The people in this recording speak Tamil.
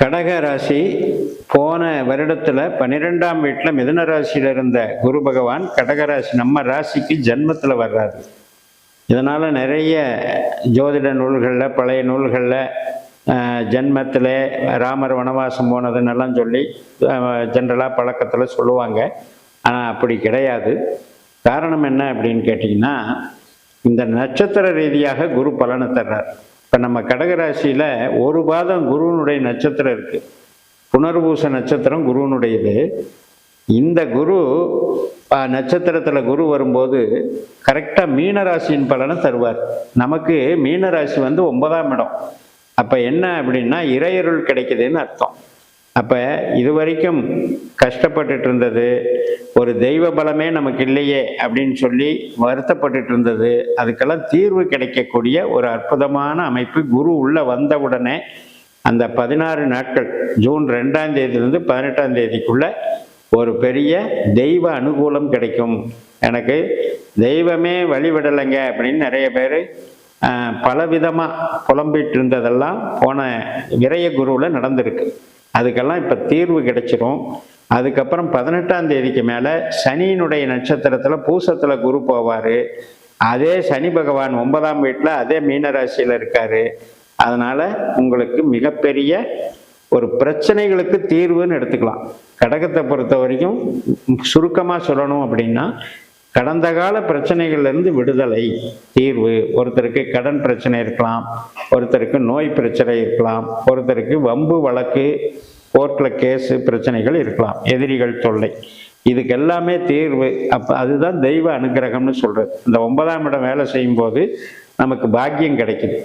கடக ராசி போன வருடத்துல 12ஆம் வீட்டுல மிதுன ராசியில இருந்த குரு பகவான் கடகராசி நம்ம ராசிக்கு ஜென்மத்துல வர்றாரு. இதனால நிறைய ஜோதிட நூல்களில் பழைய நூல்களில் ஜென்மத்தில் ராமர் வனவாசம் போனதுன்னெல்லாம் சொல்லி ஜென்ரலாக பழக்கத்தில் சொல்லுவாங்க. ஆனால் அப்படி கிடையாது. காரணம் என்ன அப்படின்னு கேட்டிங்கன்னா, இந்த நட்சத்திர ரீதியாக குரு பலனை தர்றார். இப்போ நம்ம கடகராசியில் ஒரு பாதம் குருவனுடைய நட்சத்திரம் இருக்குது. புனர்பூச நட்சத்திரம் குருவனுடையது. இந்த குரு நட்சத்திரத்தில் குரு வரும்போது கரெக்டாக மீனராசியின் பலனை தருவார். நமக்கு மீனராசி 9ஆம் இடம். அப்போ என்ன அப்படின்னா இறையருள் கிடைக்குதுன்னு அர்த்தம். அப்போ இது வரைக்கும் கஷ்டப்பட்டுட்டு இருந்தது, ஒரு தெய்வ பலமே நமக்கு இல்லையே அப்படின்னு சொல்லி வருத்தப்பட்டுட்டு இருந்தது, அதுக்கெல்லாம் தீர்வு கிடைக்கக்கூடிய ஒரு அற்புதமான அமைப்பு. குரு உள்ள வந்தவுடனே அந்த 16 நாட்கள் ஜூன் 2ஆம் தேதியிலிருந்து 18ஆம் தேதிக்குள்ள ஒரு பெரிய தெய்வ அனுகூலம் கிடைக்கும். எனக்கு தெய்வமே வழிவிடலைங்க அப்படின்னு நிறைய பேர் பலவிதமாக புலம்பிட்டு இருந்ததெல்லாம் போன விரய குருவில் நடந்திருக்கு. அதுக்கெல்லாம் இப்போ தீர்வு கிடைச்சிரும். அதுக்கப்புறம் 18ஆம் தேதிக்கு மேலே சனியினுடைய நட்சத்திரத்தில் பூசத்தில் குரு போவார். அதே சனி பகவான் 9ஆம் வீட்டில் அதே மீனராசியில் இருக்கார். அதனால் உங்களுக்கு மிகப்பெரிய ஒரு பிரச்சனைகளுக்கு தீர்வுன்னு எடுத்துக்கலாம். கடகத்தை பொறுத்த வரைக்கும் சுருக்கமாக சொல்லணும் அப்படின்னா, கடந்த கால பிரச்சனைகள்லேருந்து விடுதலை, தீர்வு. ஒருத்தருக்கு கடன் பிரச்சனை இருக்கலாம், ஒருத்தருக்கு நோய் பிரச்சனை இருக்கலாம், ஒருத்தருக்கு வம்பு வழக்கு கோர்ட்டில் கேஸு பிரச்சனைகள் இருக்கலாம், எதிரிகள் தொல்லை. இதுக்கு எல்லாமே தீர்வு. அப்போ அதுதான் தெய்வ அனுகிரகம்னு சொல்கிறது. இந்த 9ஆம் இடம் வேலை செய்யும்போது நமக்கு பாக்கியம் கிடைக்குது.